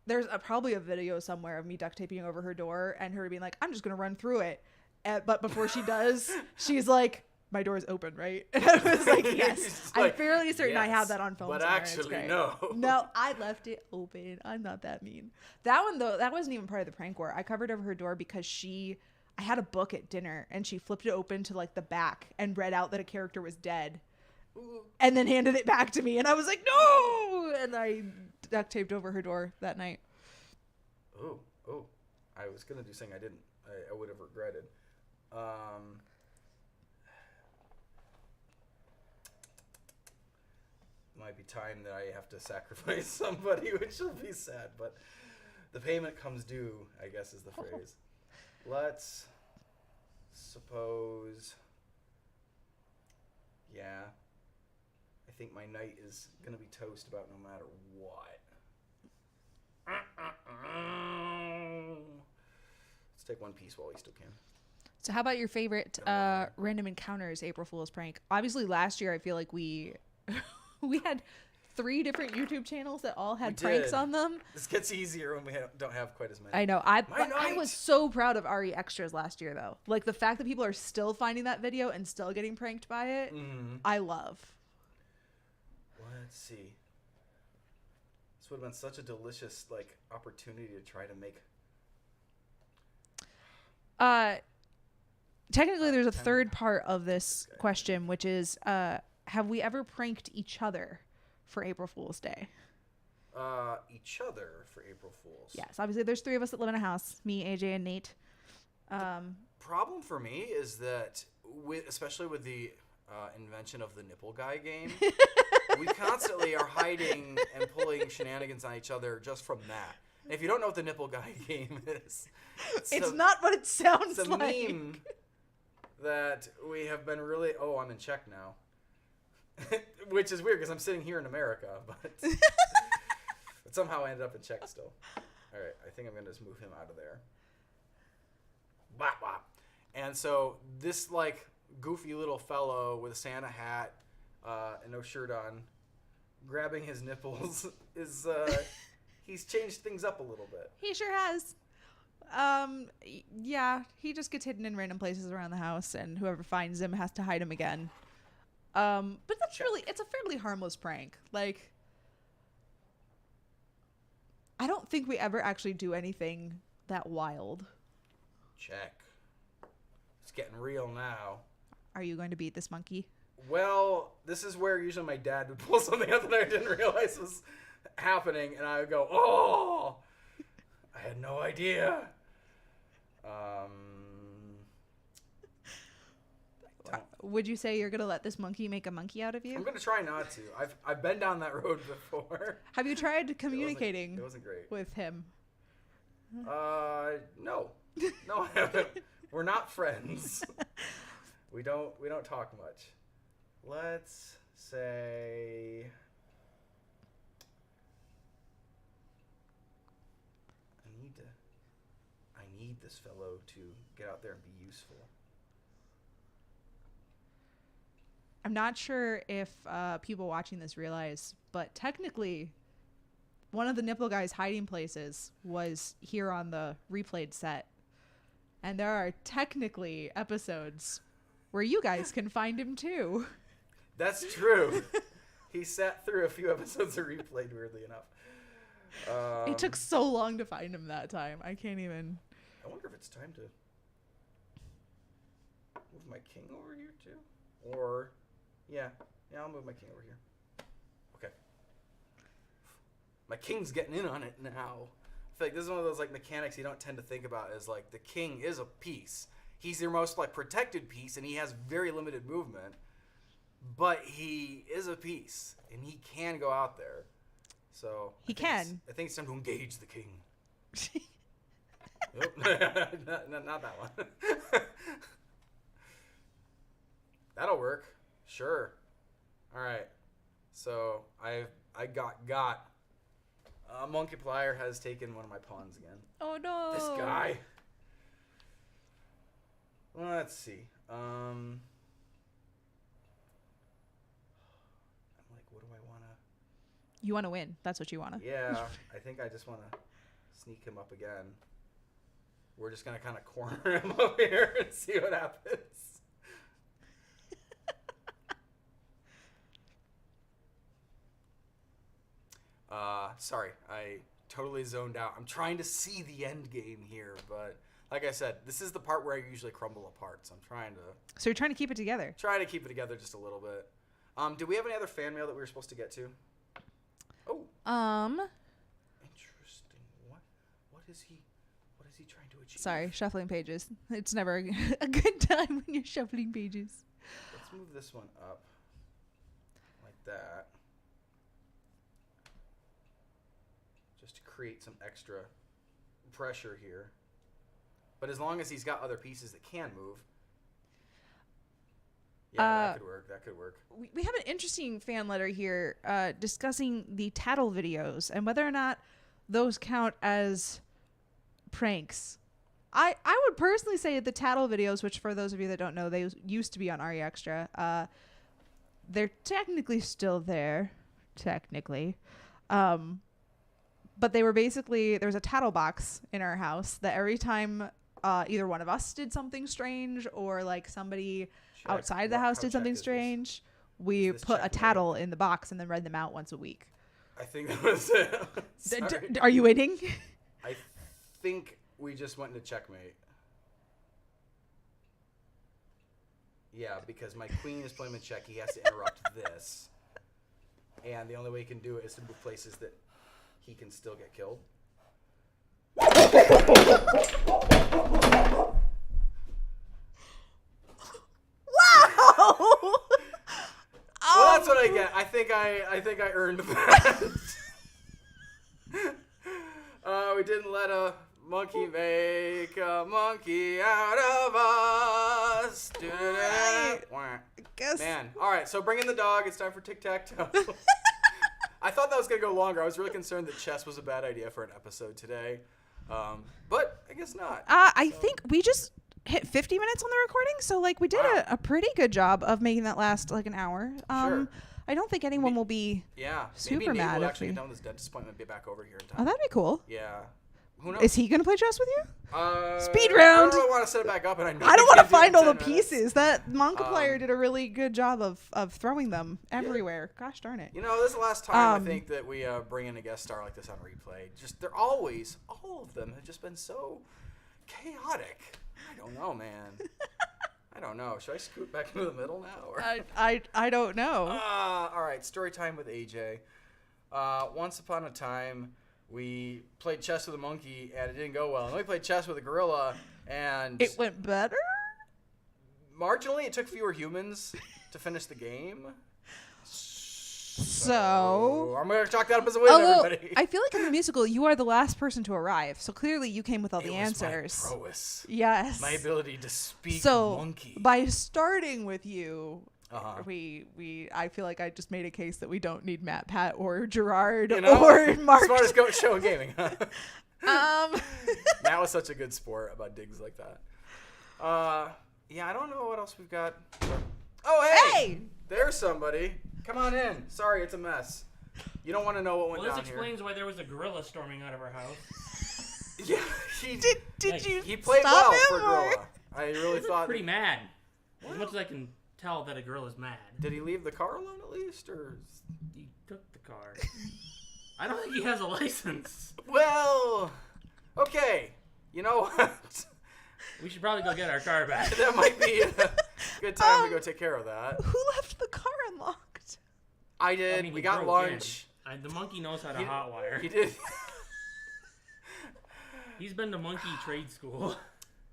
There's probably a video somewhere of me duct taping over her door and her being like, I'm just going to run through it. But before she does, she's like, my door's open, right? And I was like, yes. I'm fairly certain I have that on film. But somewhere. actually, no. No, I left it open. I'm not that mean. That one, though, that wasn't even part of the prank war. I covered over her door because I had a book at dinner and she flipped it open to like the back and read out that a character was dead. And then handed it back to me. And I was like, no! And I duct taped over her door that night. Oh. I was going to do something I didn't. I would have regretted. Might be time that I have to sacrifice somebody, which will be sad, but the payment comes due, I guess is the phrase. Let's suppose, yeah, I think my night is going to be toast about no matter what. Let's take one piece while we still can. So how about your favorite random encounters April Fool's prank? Obviously last year I feel like we had 3 different YouTube channels that all had pranks on them. This gets easier when we don't have quite as many. I know. I was so proud of RE Extras last year, though. Like, the fact that people are still finding that video and still getting pranked by it, I love. Let's see. This would have been such a delicious, like, opportunity to try to make... Technically, there's a third part of this question, which is... have we ever pranked each other for April Fool's Day? Each other for April Fool's? Yes. Obviously, there's 3 of us that live in a house. Me, AJ, and Nate. Problem for me is that, especially with the invention of the Nipple Guy game, we constantly are hiding and pulling shenanigans on each other just from that. And if you don't know what the Nipple Guy game is... It's not what it sounds like. It's a like. meme that we have been really... Oh, I'm in check now. Which is weird because I'm sitting here in America, but somehow I ended up in Czech still. All right, I think I'm going to just move him out of there. Bop, bop. And so this, like, goofy little fellow with a Santa hat and no shirt on, grabbing his nipples, is he's changed things up a little bit. He sure has. Yeah, he just gets hidden in random places around the house, and whoever finds him has to hide him again. But that's it's a fairly harmless prank. Like, I don't think we ever actually do anything that wild. Check. It's getting real now. Are you going to beat this monkey? Well, this is where usually my dad would pull something out that I didn't realize was happening, and I would go, oh, I had no idea. Would you say you're going to let this monkey make a monkey out of you? I'm going to try not to. I've been down that road before. Have you tried communicating it wasn't great. with him? No. No, I haven't. We're not friends. We don't talk much. Let's say I need this fellow to get out there and be useful. I'm not sure if people watching this realize, but technically, one of the Nipple guys' hiding places was here on the replayed set. And there are technically episodes where you guys can find him too. That's true. He sat through a few episodes of replayed, weirdly enough. It took so long to find him that time. I can't even. I wonder if it's time to move my king over here too, or yeah, I'll move my king over here. Okay, my king's getting in on it now. I feel like this is one of those like mechanics you don't tend to think about. Is like the king is a piece. He's your most like protected piece, and he has very limited movement, but he is a piece, and he can go out there. So I think it's time to engage the king. Nope. not that one. That'll work. Sure. All right. So I got. Monkeyplier has taken one of my pawns again. Oh no! This guy. Let's see. I'm like, what do I want to? You want to win. That's what you want to. Yeah, I think I just want to sneak him up again. We're just going to kind of corner him up here and see what happens. Sorry, I totally zoned out. I'm trying to see the end game here, but like I said, this is the part where I usually crumble apart, so I'm trying to... So you're trying to keep it together? Try to keep it together just a little bit. Do we have any other fan mail that we were supposed to get to? Oh. Interesting. What is he trying to achieve? Sorry, shuffling pages. It's never a good time when you're shuffling pages. Let's move this one up like that. Just to create some extra pressure here. But as long as he's got other pieces that can move. Yeah, that could work. We have an interesting fan letter here discussing the tattle videos and whether or not those count as pranks. I would personally say the tattle videos, which for those of you that don't know, they used to be on RE Extra. They're technically still there, but they were basically, there was a tattle box in our house that every time either one of us did something strange or like somebody outside the house did something strange, we put a tattle in the box and then read them out once a week. I think that was it. Are you waiting? I think we just went into checkmate. Yeah, because my queen is playing with check. He has to interrupt this. And the only way he can do it is to move places that he can still get killed. Wow! Well, that's what I get. I think I earned that. We didn't let a monkey make a monkey out of us. Right. I guess. Man. All right, so bring in the dog. It's time for tic-tac-toe. I thought that was going to go longer. I was really concerned that chess was a bad idea for an episode today. But I guess not. I think we just hit 50 minutes on the recording, so like we did a pretty good job of making that last like an hour. Sure. I don't think anyone will be super maybe mad. We'll if actually we... get done with this dentist appointment and be back over here in time. Oh, that'd be cool. Yeah. Who knows? Is he gonna play chess with you? Speed I round. don't really want to set it back up, and I don't want to find all the minutes. pieces. That Monkeyplier did a really good job of throwing them everywhere. Yeah. Gosh darn it. You know, this is the last time I think that we bring in a guest star like this on replay. They're always, all of them have just been so chaotic. I don't know, man. I don't know. Should I scoot back into the middle now? Or? I don't know. All right, story time with AJ. Once upon a time, we played chess with a monkey, and it didn't go well. And then we played chess with a gorilla, and... It went better? Marginally, it took fewer humans to finish the game. So I'm going to chalk that up as a win, everybody. I feel like in the musical, you are the last person to arrive. So clearly you came with all the answers. My prowess. Yes. My ability to speak monkey. By starting with you... I feel like I just made a case that we don't need Matt, Pat, or Gerard, or Mark. Smartest goat show in gaming. Matt was such a good sport about digs like that. Yeah, I don't know what else we've got. Oh, hey! There's somebody. Come on in. Sorry, it's a mess. You don't want to know what went down here. This explains why there was a gorilla storming out of our house. Yeah, he did you he played stop well him, for or? gorilla. I really thought Pretty mad. As much as I can tell that a gorilla's mad. Did he leave the car alone at least, or? He took the car. I don't think he has a license. Well, okay. You know what? We should probably go get our car back. That might be a good time to go take care of that. Who left the car unlocked? I did. I mean, we he got broke lunch. The monkey knows how to hotwire. He did. He's been to monkey trade school.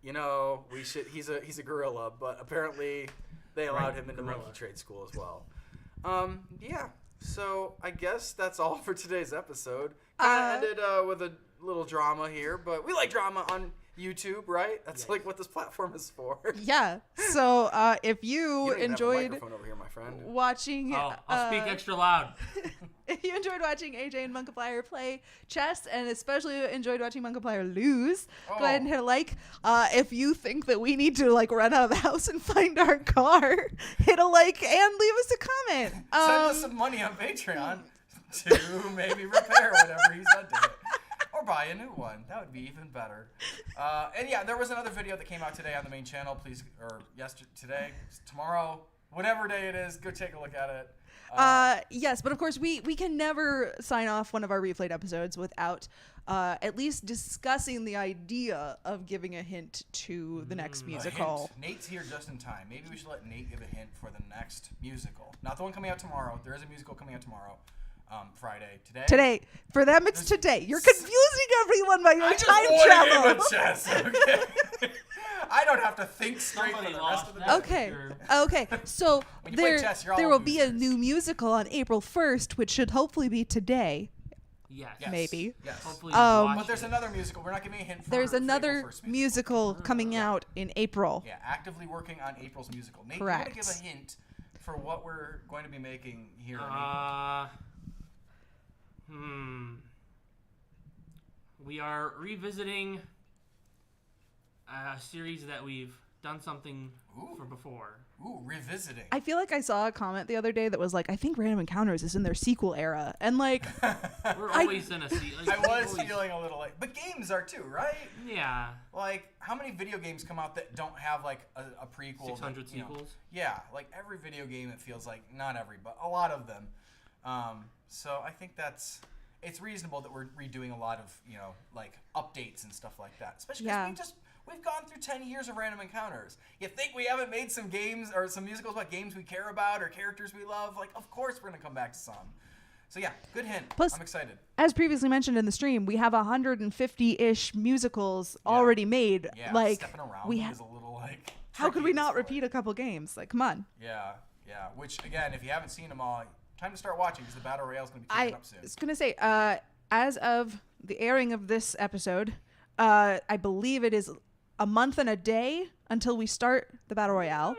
You know, we should. He's a gorilla, but apparently they allowed him into gorilla. monkey trade school as well. Yeah. So I guess that's all for today's episode. Kind of ended with a little drama here, but we like drama on YouTube, right? That's like what this platform is for. Yeah. So if you You don't even have a enjoyed microphone over here, my friend. watching, I'll speak extra loud. if you enjoyed watching AJ and Monkiplier play chess, and especially enjoyed watching Monkiplier lose, go ahead and hit a like. If you think that we need to like run out of the house and find our car, hit a like and leave us a comment. Send us some money on Patreon to maybe repair whatever he said to it. Or buy a new one. That would be even better. And yeah, there was another video that came out today on the main channel. Please, or today, tomorrow, whatever day it is, go take a look at it. Yes, but of course we can never sign off one of our replayed episodes without at least discussing the idea of giving a hint to the next musical. Nate's here just in time. Maybe we should let Nate give a hint for the next musical. Not the one coming out tomorrow. There is a musical coming out tomorrow. Friday. Today? For them, it's today. You're confusing everyone by your time travel. I just chess, okay? I don't have to think straight for the rest of the day. Okay. So When you play chess, you're all there will be a losers. new musical on April 1st, which should hopefully be today. Yes. Maybe. Yes. Hopefully But there's another musical. We're not giving a hint for There's for another April 1st musical coming out in April. Yeah, actively working on April's musical. Nate, Correct. you want to give a hint for what we're going to be making here in April? We are revisiting a series that we've done something for before. Ooh, revisiting. I feel like I saw a comment the other day that was like, I think Random Encounters is in their sequel era. And like, We're always in a sequel. I was feeling a little like, but games are too, right? Yeah. Like, how many video games come out that don't have like a prequel? 600 that, you know, sequels? Yeah, like every video game, it feels like, not every, but a lot of them. So I think it's reasonable that we're redoing a lot of, like updates and stuff like that. Especially because we've gone through 10 years of Random Encounters. You think we haven't made some games or some musicals about games we care about or characters we love? Like, of course we're going to come back to some. So yeah, good hint. Plus, I'm excited. As previously mentioned in the stream, we have 150-ish musicals already made. Yeah, like, stepping around is a little like... How could we not repeat a couple games? Like, come on. Yeah. Which, again, if you haven't seen them all, time to start watching because the Battle Royale is going to be kicking up soon. I was going to say, as of the airing of this episode, I believe it is a month and a day until we start the Battle Royale,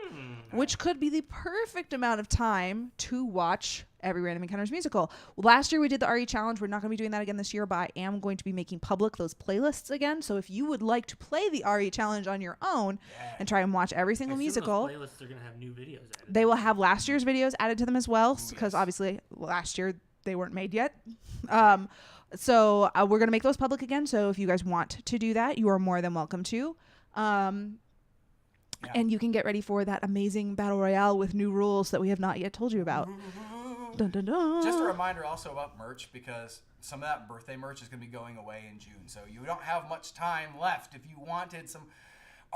which could be the perfect amount of time to watch every Random Encounters musical. Last year we did the RE Challenge. We're not going to be doing that again this year, but I am going to be making public those playlists again. So if you would like to play the RE Challenge on your own and try and watch every single musical, those playlists are going to have new videos added. they will have last year's videos added to them as well, because obviously last year they weren't made yet. So we're going to make those public again. So if you guys want to do that, you are more than welcome to. And you can get ready for that amazing Battle Royale with new rules that we have not yet told you about. Dun, dun, dun. Just a reminder also about merch, because some of that birthday merch is going to be going away in June. So you don't have much time left. If you wanted some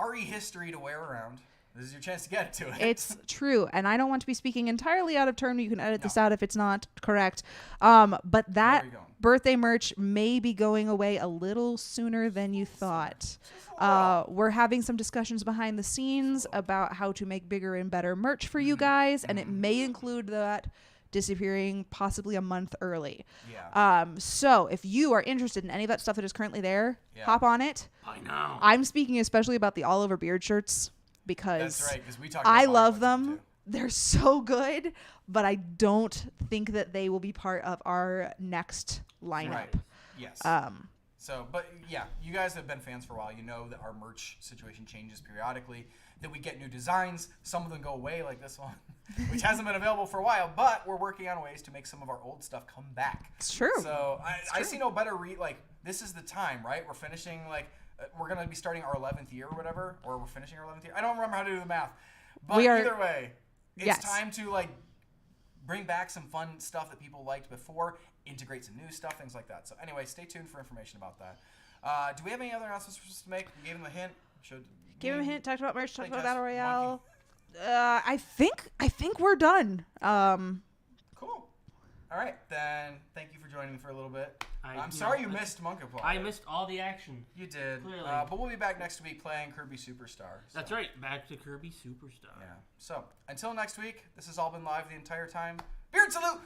RE history to wear around, this is your chance to get to it. It's true. And I don't want to be speaking entirely out of turn. You can edit this out if it's not correct. But that birthday merch may be going away a little sooner than you thought. We're having some discussions behind the scenes about how to make bigger and better merch for you guys. And it may include that disappearing possibly a month early. So if you are interested in any of that stuff that is currently there, hop on it. I know. I'm speaking especially about the Oliver Beard shirts, because that's right, because we talked about I love them. They're so good, but I don't think that they will be part of our next lineup. Right. Yes. So, but yeah, you guys have been fans for a while. You know that our merch situation changes periodically, that we get new designs. Some of them go away, like this one, which hasn't been available for a while, but we're working on ways to make some of our old stuff come back. It's true. So I see no better this is the time, right? We're finishing, we're going to be starting our 11th year or whatever, or we're finishing our 11th year. I don't remember how to do the math. But either way, it's time to, bring back some fun stuff that people liked before, integrate some new stuff, things like that. So anyway, stay tuned for information about that. Do we have any other announcements we're supposed to make? We gave him a hint. Gave him a hint. Talked about merch. Talked about Battle Royale. I think we're done. Cool. All right, then. Thank you for joining me for a little bit. I'm sorry you missed Monkapla. I missed all the action. You did. Clearly. But we'll be back next week playing Kirby Superstar. So. That's right. Back to Kirby Superstar. Yeah. So until next week, this has all been live the entire time. Beard salute.